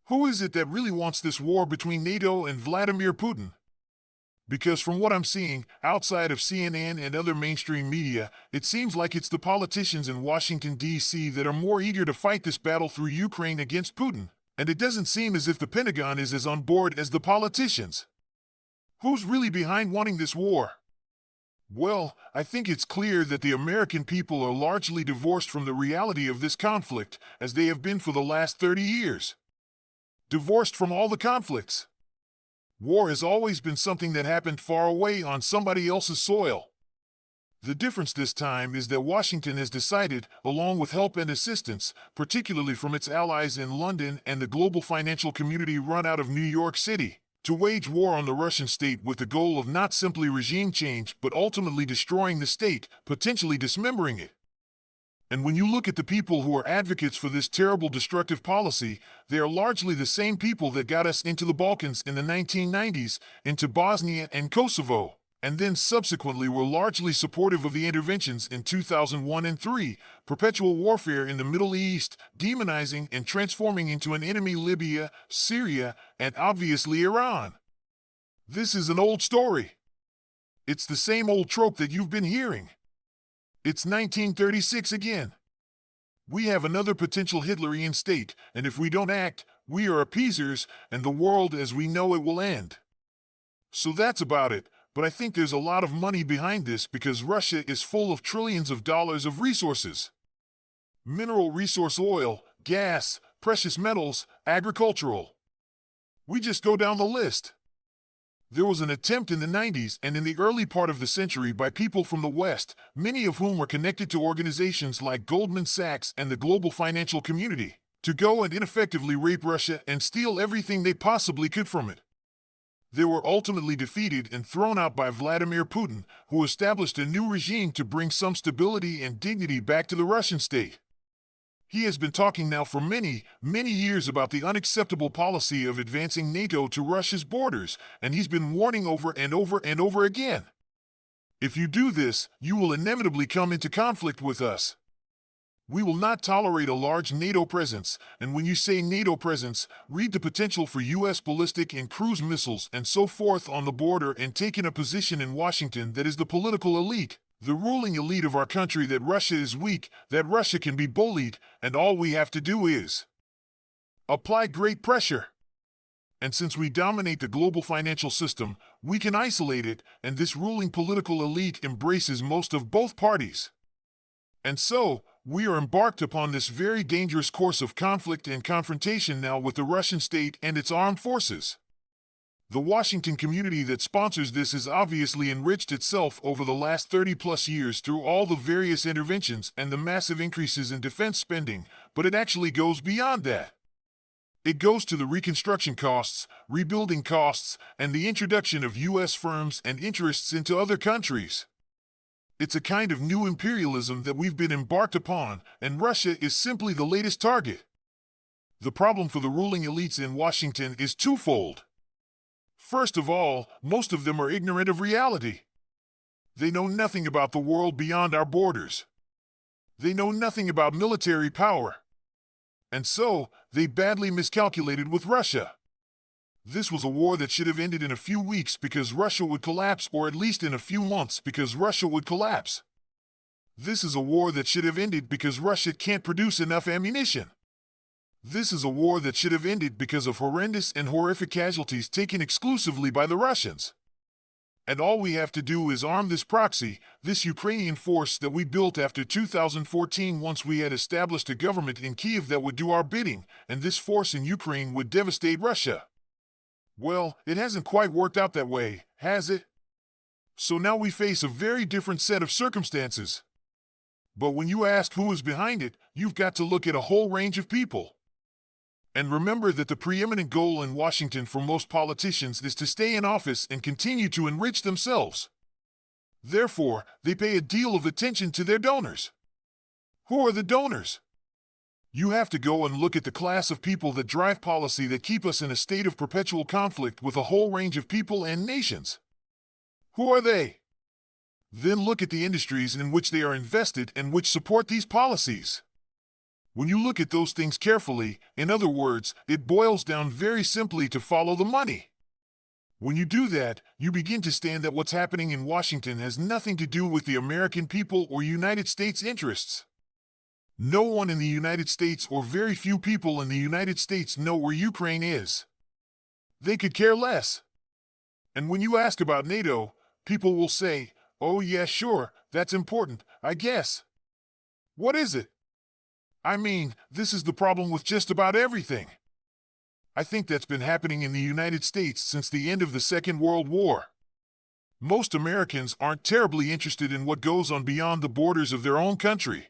Who is it that really wants this war between NATO and Vladimir Putin? Because from what I'm seeing, outside of CNN and other mainstream media, it seems like it's the politicians in Washington, D.C. that are more eager to fight this battle through Ukraine against Putin. And it doesn't seem as if the Pentagon is as on board as the politicians. Who's really behind wanting this war? Well, I think it's clear that the American people are largely divorced from the reality of this conflict, as they have been for the last 30 years. Divorced from all the conflicts. War has always been something that happened far away on somebody else's soil. The difference this time is that Washington has decided, along with help and assistance, particularly from its allies in London and the global financial community run out of New York City, to wage war on the Russian state with the goal of not simply regime change but ultimately destroying the state, potentially dismembering it. And when you look at the people who are advocates for this terrible destructive policy, they are largely the same people that got us into the Balkans in the 1990s, into Bosnia and Kosovo, and then subsequently were largely supportive of the interventions in 2001 and 3, perpetual warfare in the Middle East, demonizing and transforming into an enemy Libya, Syria, and obviously Iran. This is an old story. It's the same old trope that you've been hearing. It's 1936 again. We have another potential Hitlerian state, and if we don't act, we are appeasers, and the world as we know it will end. So that's about it, but I think there's a lot of money behind this because Russia is full of trillions of dollars of resources. Mineral resource oil, gas, precious metals, agricultural. We just go down the list. There was an attempt in the 90s and in the early part of the century by people from the West, many of whom were connected to organizations like Goldman Sachs and the global financial community, to go and ineffectively rape Russia and steal everything they possibly could from it. They were ultimately defeated and thrown out by Vladimir Putin, who established a new regime to bring some stability and dignity back to the Russian state. He has been talking now for many, many years about the unacceptable policy of advancing NATO to Russia's borders, and he's been warning over and over and over again. If you do this, you will inevitably come into conflict with us. We will not tolerate a large NATO presence, and when you say NATO presence, read the potential for U.S. ballistic and cruise missiles and so forth on the border and taking a position in Washington that is the political elite, the ruling elite of our country, that Russia is weak, that Russia can be bullied, and all we have to do is apply great pressure. And since we dominate the global financial system, we can isolate it, and this ruling political elite embraces most of both parties. And so, we are embarked upon this very dangerous course of conflict and confrontation now with the Russian state and its armed forces. The Washington community that sponsors this has obviously enriched itself over the last 30-plus years through all the various interventions and the massive increases in defense spending, but it actually goes beyond that. It goes to the reconstruction costs, rebuilding costs, and the introduction of U.S. firms and interests into other countries. It's a kind of new imperialism that we've been embarked upon, and Russia is simply the latest target. The problem for the ruling elites in Washington is twofold. First of all, most of them are ignorant of reality. They know nothing about the world beyond our borders. They know nothing about military power. And so, they badly miscalculated with Russia. This was a war that should have ended in a few weeks because Russia would collapse, or at least in a few months because Russia would collapse. This is a war that should have ended because Russia can't produce enough ammunition. This is a war that should have ended because of horrendous and horrific casualties taken exclusively by the Russians. And all we have to do is arm this proxy, this Ukrainian force that we built after 2014 once we had established a government in Kiev that would do our bidding, and this force in Ukraine would devastate Russia. Well, it hasn't quite worked out that way, has it? So now we face a very different set of circumstances. But when you ask who is behind it, you've got to look at a whole range of people. And remember that the preeminent goal in Washington for most politicians is to stay in office and continue to enrich themselves. Therefore, they pay a deal of attention to their donors. Who are the donors? You have to go and look at the class of people that drive policy that keep us in a state of perpetual conflict with a whole range of people and nations. Who are they? Then look at the industries in which they are invested and which support these policies. When you look at those things carefully, in other words, it boils down very simply to follow the money. When you do that, you begin to understand that what's happening in Washington has nothing to do with the American people or United States interests. No one in the United States or very few people in the United States know where Ukraine is. They could care less. And when you ask about NATO, people will say, "Oh yeah, sure, that's important, I guess." What is it? I mean, this is the problem with just about everything. I think that's been happening in the United States since the end of the Second World War. Most Americans aren't terribly interested in what goes on beyond the borders of their own country.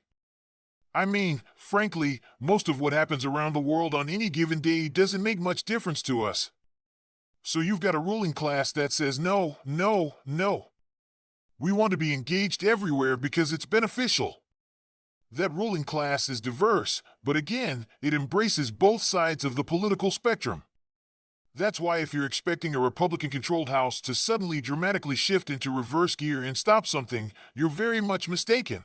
I mean, frankly, most of what happens around the world on any given day doesn't make much difference to us. So you've got a ruling class that says no, no, no. We want to be engaged everywhere because it's beneficial. That ruling class is diverse, but again, it embraces both sides of the political spectrum. That's why if you're expecting a Republican-controlled House to suddenly dramatically shift into reverse gear and stop something, you're very much mistaken.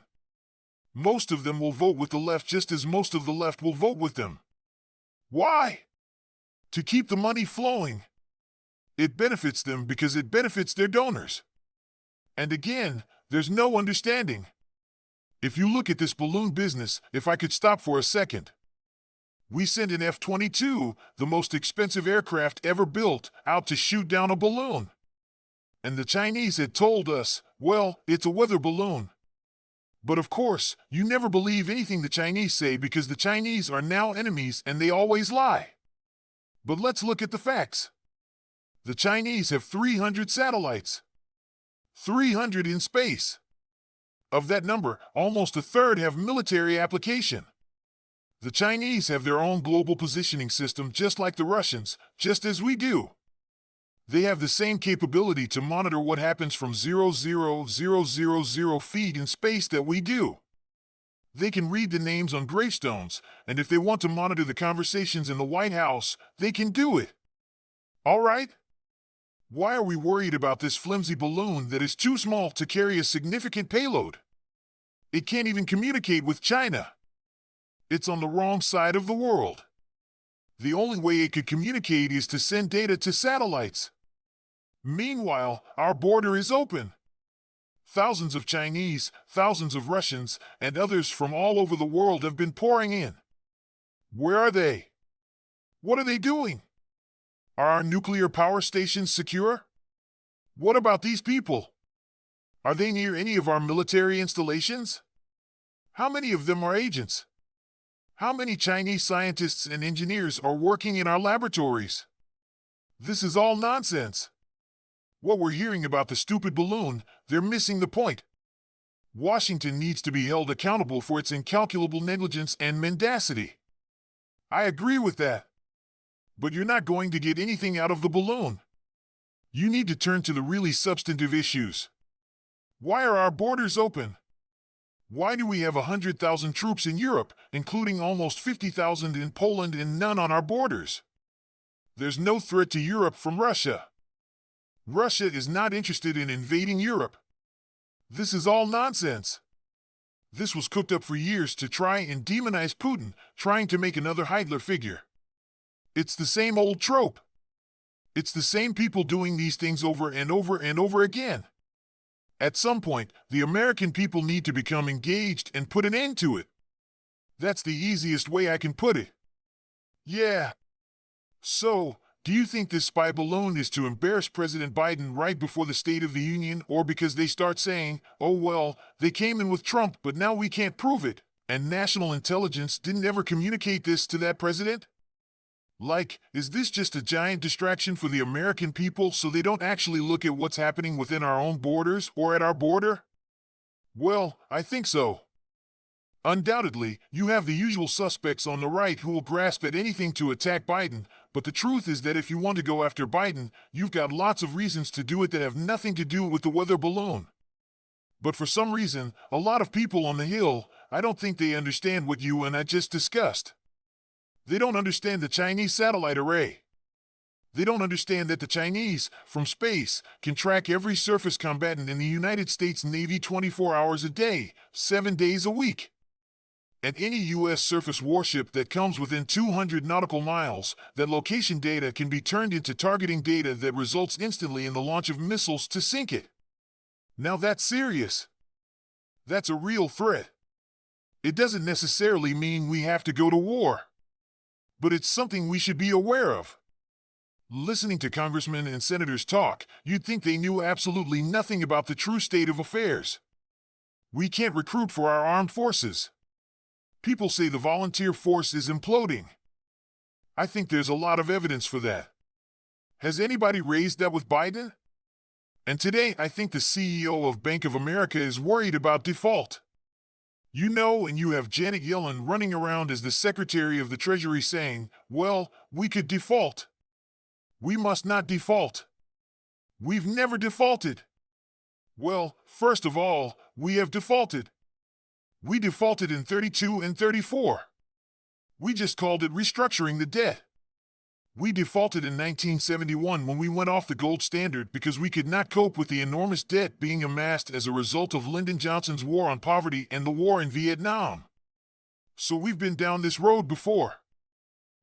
Most of them will vote with the left just as most of the left will vote with them. Why? To keep the money flowing. It benefits them because it benefits their donors. And again, there's no understanding. If you look at this balloon business, if I could stop for a second. We sent an F-22, the most expensive aircraft ever built, out to shoot down a balloon. And the Chinese had told us, well, it's a weather balloon. But of course, you never believe anything the Chinese say because the Chinese are now enemies and they always lie. But let's look at the facts. The Chinese have 300 satellites. 300 in space. Of that number, almost a third have military application. The Chinese have their own global positioning system just like the Russians, just as we do. They have the same capability to monitor what happens from 0,000 feet in space that we do. They can read the names on gravestones, and if they want to monitor the conversations in the White House, they can do it. All right? Why are we worried about this flimsy balloon that is too small to carry a significant payload? It can't even communicate with China. It's on the wrong side of the world. The only way it could communicate is to send data to satellites. Meanwhile, our border is open. Thousands of Chinese, thousands of Russians, and others from all over the world have been pouring in. Where are they? What are they doing? Are our nuclear power stations secure? What about these people? Are they near any of our military installations? How many of them are agents? How many Chinese scientists and engineers are working in our laboratories? This is all nonsense. What we're hearing about the stupid balloon, they're missing the point. Washington needs to be held accountable for its incalculable negligence and mendacity. I agree with that. But you're not going to get anything out of the balloon. You need to turn to the really substantive issues. Why are our borders open? Why do we have 100,000 troops in Europe, including almost 50,000 in Poland and none on our borders? There's no threat to Europe from Russia. Russia is not interested in invading Europe. This is all nonsense. This was cooked up for years to try and demonize Putin, trying to make another Hitler figure. It's the same old trope. It's the same people doing these things over and over and over again. At some point, the American people need to become engaged and put an end to it. That's the easiest way I can put it. Yeah. So, do you think this spy balloon is to embarrass President Biden right before the State of the Union, or because they start saying, oh well, they came in with Trump but now we can't prove it, and national intelligence didn't ever communicate this to that president? Like, is this just a giant distraction for the American people so they don't actually look at what's happening within our own borders or at our border? Well, I think so. Undoubtedly, you have the usual suspects on the right who will grasp at anything to attack Biden, but the truth is that if you want to go after Biden, you've got lots of reasons to do it that have nothing to do with the weather balloon. But for some reason, a lot of people on the Hill, I don't think they understand what you and I just discussed. They don't understand the Chinese satellite array. They don't understand that the Chinese, from space, can track every surface combatant in the United States Navy 24 hours a day, 7 days a week. And any U.S. surface warship that comes within 200 nautical miles, that location data can be turned into targeting data that results instantly in the launch of missiles to sink it. Now that's serious. That's a real threat. It doesn't necessarily mean we have to go to war, but it's something we should be aware of. Listening to congressmen and senators talk, you'd think they knew absolutely nothing about the true state of affairs. We can't recruit for our armed forces. People say the volunteer force is imploding. I think there's a lot of evidence for that. Has anybody raised that with Biden? And today, I think the CEO of Bank of America is worried about default. You know, and you have Janet Yellen running around as the Secretary of the Treasury saying, well, we could default. We must not default. We've never defaulted. Well, first of all, we have defaulted. We defaulted in 32 and 34. We just called it restructuring the debt. We defaulted in 1971 when we went off the gold standard because we could not cope with the enormous debt being amassed as a result of Lyndon Johnson's war on poverty and the war in Vietnam. So we've been down this road before.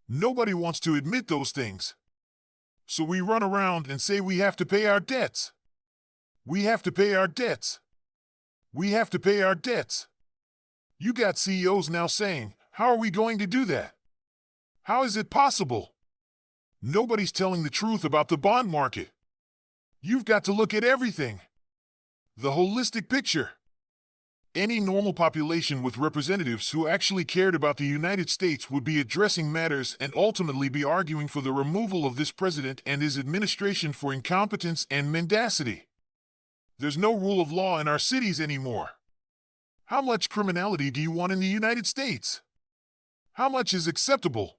Nobody wants to admit those things. So we run around and say we have to pay our debts. We have to pay our debts. We have to pay our debts. You got CEOs now saying, how are we going to do that? How is it possible? Nobody's telling the truth about the bond market. You've got to look at everything. The holistic picture. Any normal population with representatives who actually cared about the United States would be addressing matters and ultimately be arguing for the removal of this president and his administration for incompetence and mendacity. There's no rule of law in our cities anymore. How much criminality do you want in the United States? How much is acceptable?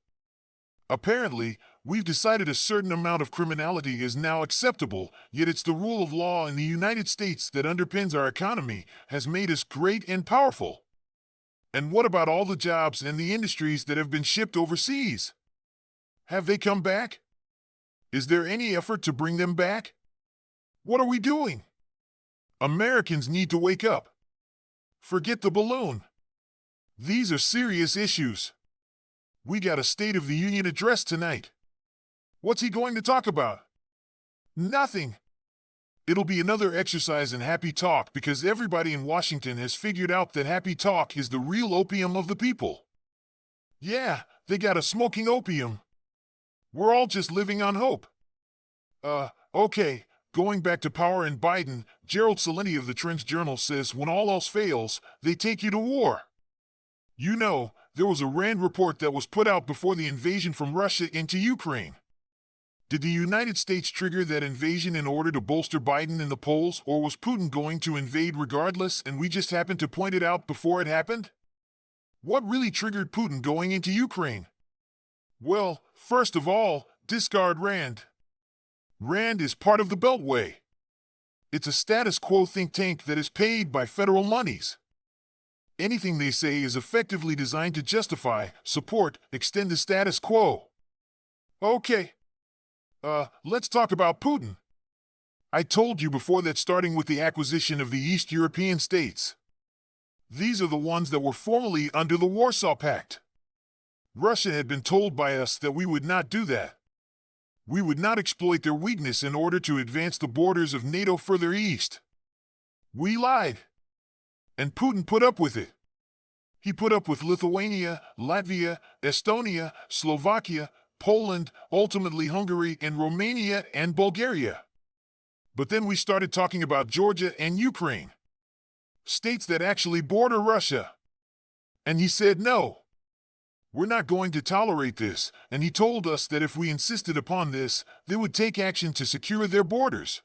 Apparently, we've decided a certain amount of criminality is now acceptable, yet it's the rule of law in the United States that underpins our economy, has made us great and powerful. And what about all the jobs and the industries that have been shipped overseas? Have they come back? Is there any effort to bring them back? What are we doing? Americans need to wake up. Forget the balloon. These are serious issues. We got a State of the Union address tonight. What's he going to talk about? Nothing. It'll be another exercise in happy talk because everybody in Washington has figured out that happy talk is the real opium of the people. Yeah, they got a smoking opium. We're all just living on hope. Okay. Going back to power and Biden, Gerald Celente of the Trends Journal says when all else fails, they take you to war. You know, there was a RAND report that was put out before the invasion from Russia into Ukraine. Did the United States trigger that invasion in order to bolster Biden in the polls, or was Putin going to invade regardless and we just happened to point it out before it happened? What really triggered Putin going into Ukraine? Well, first of all, discard RAND. RAND is part of the Beltway. It's a status quo think tank that is paid by federal monies. Anything they say is effectively designed to justify, support, extend the status quo. Okay. Let's talk about Putin. I told you before that starting with the acquisition of the East European states. These are the ones that were formerly under the Warsaw Pact. Russia had been told by us that we would not do that. We would not exploit their weakness in order to advance the borders of NATO further east. We lied. And Putin put up with it. He put up with Lithuania, Latvia, Estonia, Slovakia, Poland, ultimately Hungary and Romania and Bulgaria. But then we started talking about Georgia and Ukraine. States that actually border Russia. And he said no. We're not going to tolerate this, and he told us that if we insisted upon this, they would take action to secure their borders.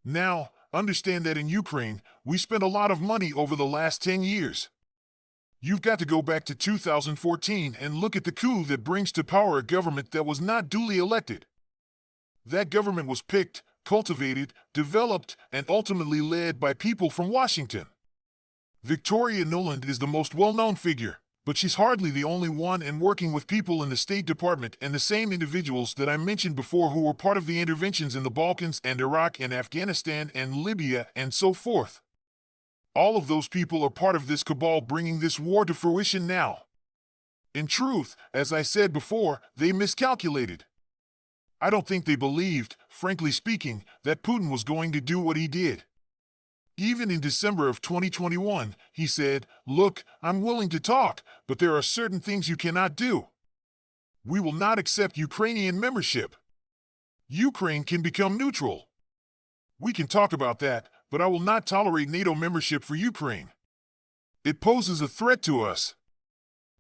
Now, understand that in Ukraine, we spent a lot of money over the last 10 years. You've got to go back to 2014 and look at the coup that brings to power a government that was not duly elected. That government was picked, cultivated, developed, and ultimately led by people from Washington. Victoria Nuland is the most well-known figure. But she's hardly the only one, and working with people in the State Department and the same individuals that I mentioned before who were part of the interventions in the Balkans and Iraq and Afghanistan and Libya and so forth. All of those people are part of this cabal bringing this war to fruition now. In truth, as I said before, they miscalculated. I don't think they believed, frankly speaking, that Putin was going to do what he did. Even in December of 2021, he said, "Look, I'm willing to talk, but there are certain things you cannot do. We will not accept Ukrainian membership. Ukraine can become neutral. We can talk about that, but I will not tolerate NATO membership for Ukraine. It poses a threat to us."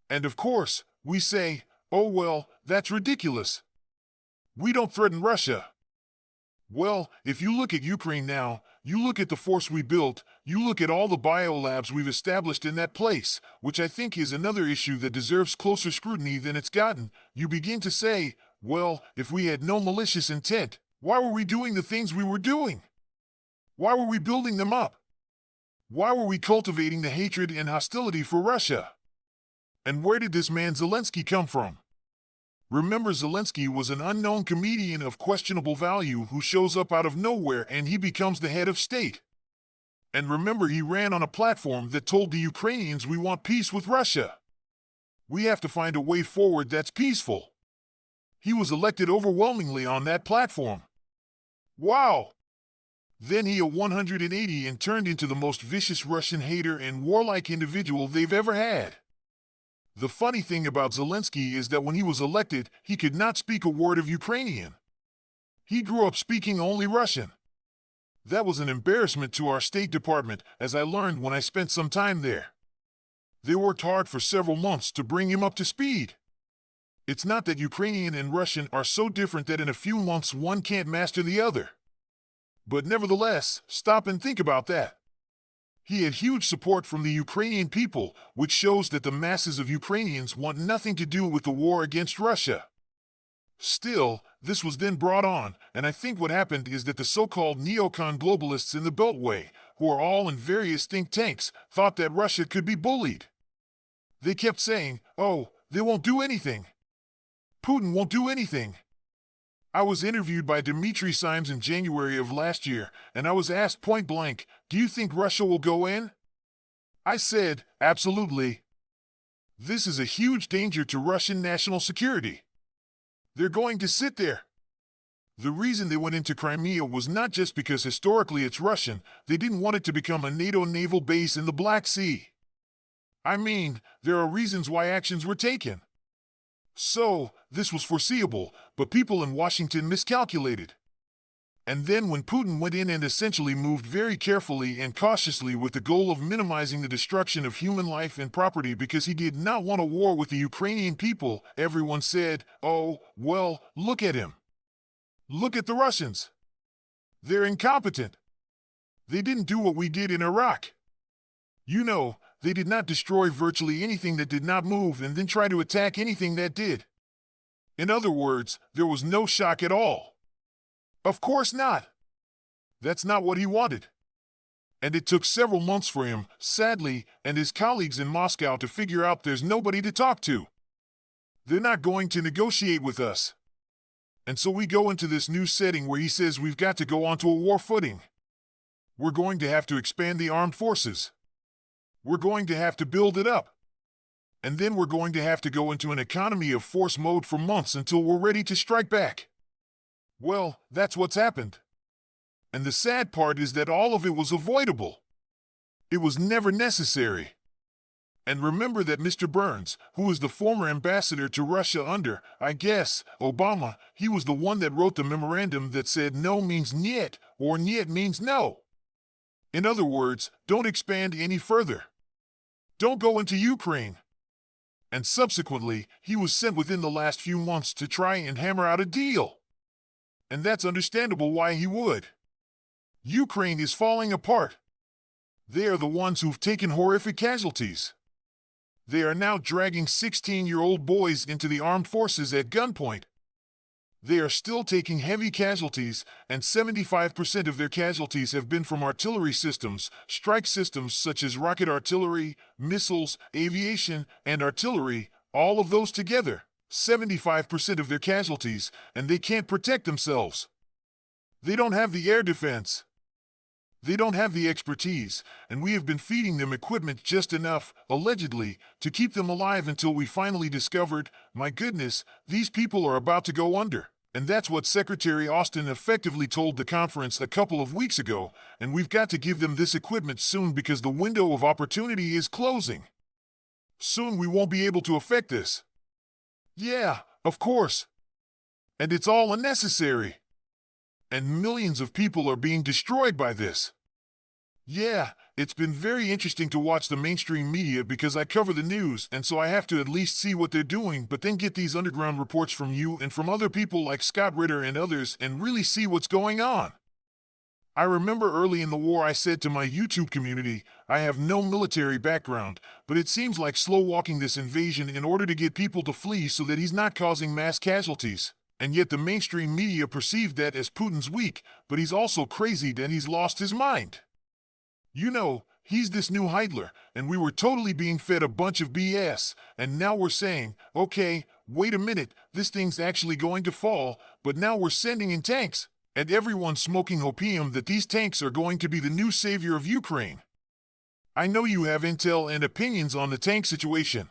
And of course, we say, "Oh well, that's ridiculous. We don't threaten Russia." Well, if you look at Ukraine now, you look at the force we built, you look at all the biolabs we've established in that place, which I think is another issue that deserves closer scrutiny than it's gotten, you begin to say, well, if we had no malicious intent, why were we doing the things we were doing? Why were we building them up? Why were we cultivating the hatred and hostility for Russia? And where did this man Zelensky come from? Remember, Zelensky was an unknown comedian of questionable value who shows up out of nowhere and he becomes the head of state. And remember, he ran on a platform that told the Ukrainians we want peace with Russia. We have to find a way forward that's peaceful. He was elected overwhelmingly on that platform. Wow! Then he a 180 and turned into the most vicious Russian hater and warlike individual they've ever had. The funny thing about Zelensky is that when he was elected, he could not speak a word of Ukrainian. He grew up speaking only Russian. That was an embarrassment to our State Department, as I learned when I spent some time there. They worked hard for several months to bring him up to speed. It's not that Ukrainian and Russian are so different that in a few months one can't master the other. But nevertheless, stop and think about that. He had huge support from the Ukrainian people, which shows that the masses of Ukrainians want nothing to do with the war against Russia. Still, this was then brought on, and I think what happened is that the so-called neocon globalists in the Beltway, who are all in various think tanks, thought that Russia could be bullied. They kept saying, "Oh, they won't do anything. Putin won't do anything." I was interviewed by Dmitry Simes in January of last year, and I was asked point blank, "Do you think Russia will go in?" I said, "Absolutely. This is a huge danger to Russian national security. They're going to sit there." The reason they went into Crimea was not just because historically it's Russian, they didn't want it to become a NATO naval base in the Black Sea. I mean, there are reasons why actions were taken. So, this was foreseeable, but people in Washington miscalculated. And then when Putin went in and essentially moved very carefully and cautiously with the goal of minimizing the destruction of human life and property because he did not want a war with the Ukrainian people, everyone said, "Oh, well, look at him. Look at the Russians. They're incompetent. They didn't do what we did in Iraq. You know, they did not destroy virtually anything that did not move and then try to attack anything that did." In other words, there was no shock at all. Of course not. That's not what he wanted. And it took several months for him, sadly, and his colleagues in Moscow to figure out there's nobody to talk to. They're not going to negotiate with us. And so we go into this new setting where he says we've got to go onto a war footing. We're going to have to expand the armed forces. We're going to have to build it up. And then we're going to have to go into an economy of force mode for months until we're ready to strike back. Well, that's what's happened. And the sad part is that all of it was avoidable. It was never necessary. And remember that Mr. Burns, who is the former ambassador to Russia under, I guess, Obama, he was the one that wrote the memorandum that said no means niet, or niet means no. In other words, don't expand any further. Don't go into Ukraine. And subsequently, he was sent within the last few months to try and hammer out a deal. And that's understandable why he would. Ukraine is falling apart. They are the ones who've taken horrific casualties. They are now dragging 16-year-old boys into the armed forces at gunpoint. They are still taking heavy casualties, and 75% of their casualties have been from artillery systems, strike systems such as rocket artillery, missiles, aviation, and artillery, all of those together, 75% of their casualties, and they can't protect themselves. They don't have the air defense. They don't have the expertise, and we have been feeding them equipment just enough, allegedly, to keep them alive until we finally discovered, my goodness, these people are about to go under. And that's what Secretary Austin effectively told the conference a couple of weeks ago, and we've got to give them this equipment soon because the window of opportunity is closing. Soon we won't be able to affect this. Yeah, of course. And it's all unnecessary. And millions of people are being destroyed by this. Yeah, it's been very interesting to watch the mainstream media because I cover the news, and so I have to at least see what they're doing, but then get these underground reports from you and from other people like Scott Ritter and others and really see what's going on. I remember early in the war I said to my YouTube community, I have no military background, but it seems like slow walking this invasion in order to get people to flee so that he's not causing mass casualties. And yet the mainstream media perceived that as Putin's weak, but he's also crazy and he's lost his mind. You know, he's this new Hitler, and we were totally being fed a bunch of BS, and now we're saying, okay, wait a minute, this thing's actually going to fall, but now we're sending in tanks, and everyone's smoking opium that these tanks are going to be the new savior of Ukraine. I know you have intel and opinions on the tank situation.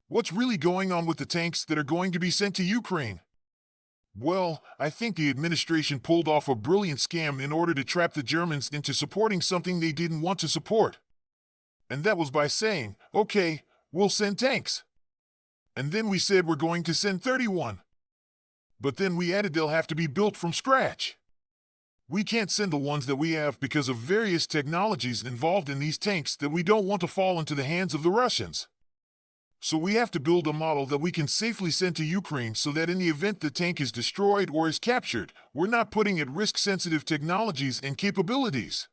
What's really going on with the tanks that are going to be sent to Ukraine? Well, I think the administration pulled off a brilliant scam in order to trap the Germans into supporting something they didn't want to support. And that was by saying, okay, we'll send tanks. And then we said we're going to send 31. But then we added they'll have to be built from scratch. We can't send the ones that we have because of various technologies involved in these tanks that we don't want to fall into the hands of the Russians. So we have to build a model that we can safely send to Ukraine so that in the event the tank is destroyed or is captured, we're not putting at risk sensitive technologies and capabilities.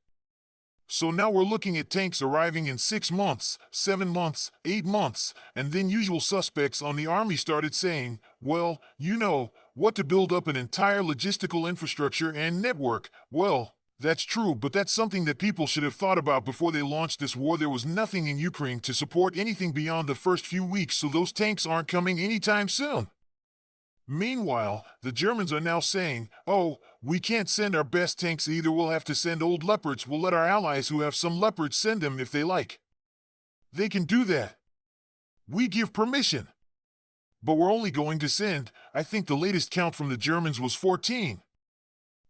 So now we're looking at tanks arriving in 6 months, 7 months, 8 months, and then usual suspects on the army started saying, well, you know, what to build up an entire logistical infrastructure and network. Well, that's true, but that's something that people should have thought about before they launched this war. There was nothing in Ukraine to support anything beyond the first few weeks, so those tanks aren't coming anytime soon. Meanwhile, the Germans are now saying, oh, we can't send our best tanks either, we'll have to send old Leopards, we'll let our allies who have some Leopards send them if they like. They can do that. We give permission. But we're only going to send, I think the latest count from the Germans was 14.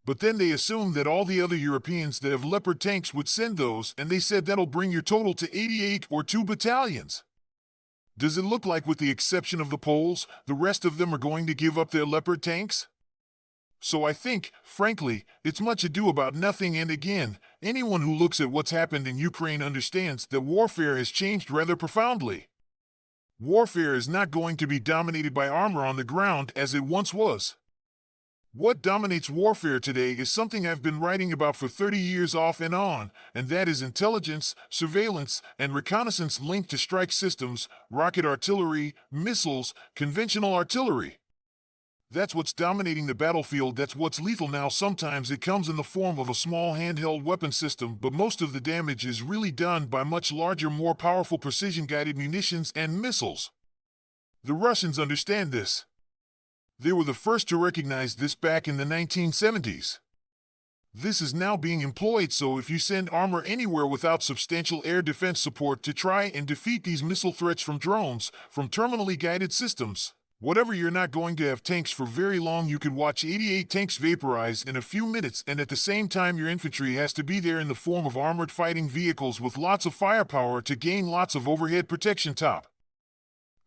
But then they assumed that all the other Europeans that have Leopard tanks would send those, and they said that'll bring your total to 88 or 2 battalions. Does it look like, with the exception of the Poles, the rest of them are going to give up their Leopard tanks? So I think, frankly, it's much ado about nothing, and again, anyone who looks at what's happened in Ukraine understands that warfare has changed rather profoundly. Warfare is not going to be dominated by armor on the ground as it once was. What dominates warfare today is something I've been writing about for 30 years off and on, and that is intelligence, surveillance, and reconnaissance linked to strike systems, rocket artillery, missiles, conventional artillery. That's what's dominating the battlefield. That's what's lethal now. Sometimes it comes in the form of a small handheld weapon system, but most of the damage is really done by much larger, more powerful precision-guided munitions and missiles. The Russians understand this. They were the first to recognize this back in the 1970s. This is now being employed, so if you send armor anywhere without substantial air defense support to try and defeat these missile threats from drones, from terminally guided systems, whatever, you're not going to have tanks for very long. You could watch 88 tanks vaporize in a few minutes, and at the same time your infantry has to be there in the form of armored fighting vehicles with lots of firepower to gain lots of overhead protection. Top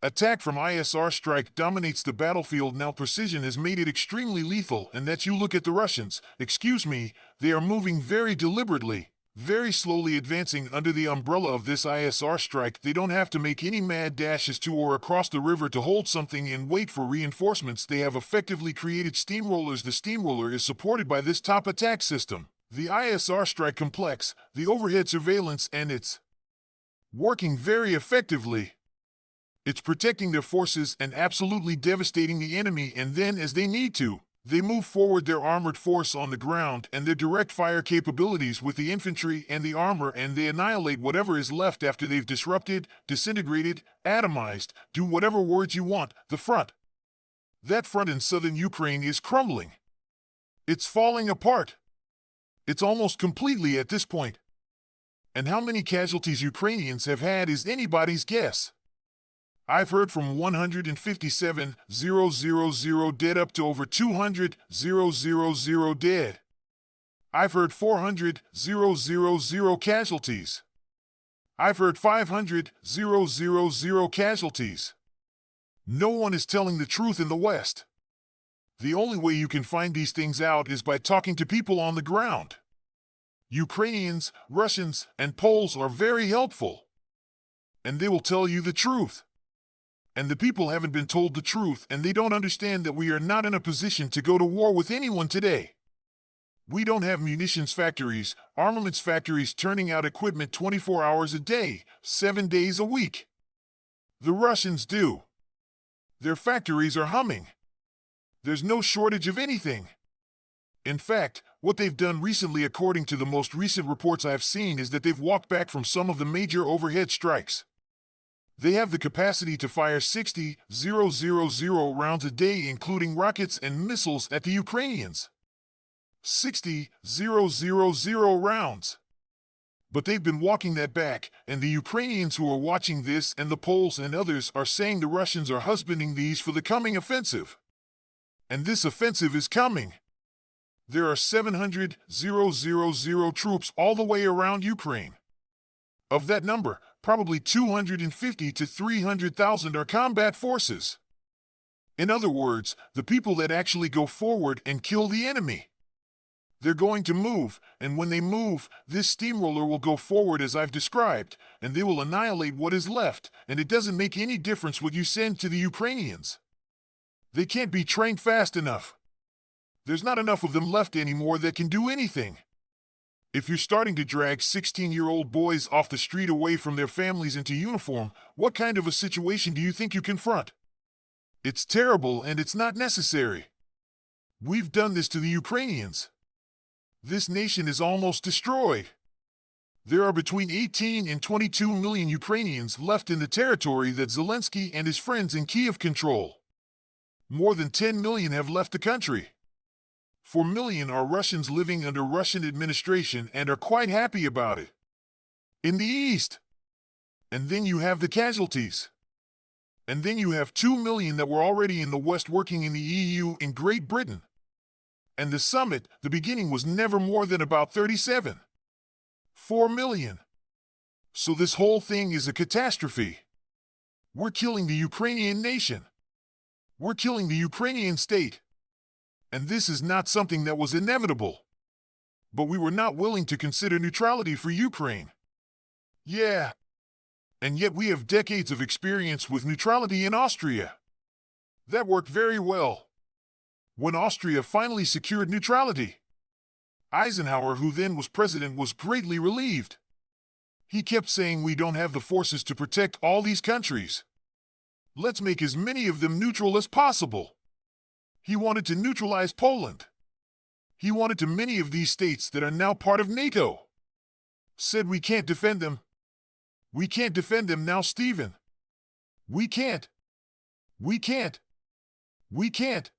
attack from ISR strike dominates the battlefield now. Precision has made it extremely lethal, and that you look at the Russians, they are moving very deliberately, very slowly advancing under the umbrella of this ISR strike. They don't have to make any mad dashes to or across the river to hold something and wait for reinforcements. They have effectively created steamrollers. The steamroller is supported by this top attack system, the ISR strike complex, the overhead surveillance, and it's working very effectively. It's protecting their forces and absolutely devastating the enemy, and then, as they need to, they move forward their armored force on the ground and their direct fire capabilities with the infantry and the armor, and they annihilate whatever is left after they've disrupted, disintegrated, atomized, do whatever words you want, the front. That front in southern Ukraine is crumbling. It's falling apart. It's almost completely at this point. And how many casualties Ukrainians have had is anybody's guess. I've heard from 157,000 dead up to over 200,000 dead. I've heard 400,000 casualties. I've heard 500,000 casualties. No one is telling the truth in the West. The only way you can find these things out is by talking to people on the ground. Ukrainians, Russians, and Poles are very helpful. And they will tell you the truth. And the people haven't been told the truth, and they don't understand that we are not in a position to go to war with anyone today. We don't have munitions factories, armaments factories turning out equipment 24 hours a day, 7 days a week. The Russians do. Their factories are humming. There's no shortage of anything. In fact, what they've done recently, according to the most recent reports I've seen, is that they've walked back from some of the major overhead strikes. They have the capacity to fire 60,000 rounds a day, including rockets and missiles, at the Ukrainians. 60,000 rounds. But they've been walking that back, and the Ukrainians who are watching this, and the Poles and others, are saying the Russians are husbanding these for the coming offensive. And this offensive is coming. There are 700,000 troops all the way around Ukraine. Of that number, probably 250 to 300,000 are combat forces. In other words, the people that actually go forward and kill the enemy. They're going to move, and when they move, this steamroller will go forward as I've described, and they will annihilate what is left, and it doesn't make any difference what you send to the Ukrainians. They can't be trained fast enough. There's not enough of them left anymore that can do anything. If you're starting to drag 16-year-old boys off the street away from their families into uniform, what kind of a situation do you think you confront? It's terrible, and it's not necessary. We've done this to the Ukrainians. This nation is almost destroyed. There are between 18 and 22 million Ukrainians left in the territory that Zelensky and his friends in Kiev control. More than 10 million have left the country. 4 million are Russians living under Russian administration and are quite happy about it. In the East. And then you have the casualties. And then you have 2 million that were already in the West working in the EU in Great Britain. And the summit, the beginning, was never more than about 37. 4 million. So this whole thing is a catastrophe. We're killing the Ukrainian nation. We're killing the Ukrainian state. And this is not something that was inevitable. But we were not willing to consider neutrality for Ukraine. Yeah. And yet we have decades of experience with neutrality in Austria. That worked very well. When Austria finally secured neutrality, Eisenhower, who then was president, was greatly relieved. He kept saying we don't have the forces to protect all these countries. Let's make as many of them neutral as possible. He wanted to neutralize Poland. He wanted to many of these states that are now part of NATO. Said we can't defend them. We can't defend them now, Stephen. We can't. We can't. We can't.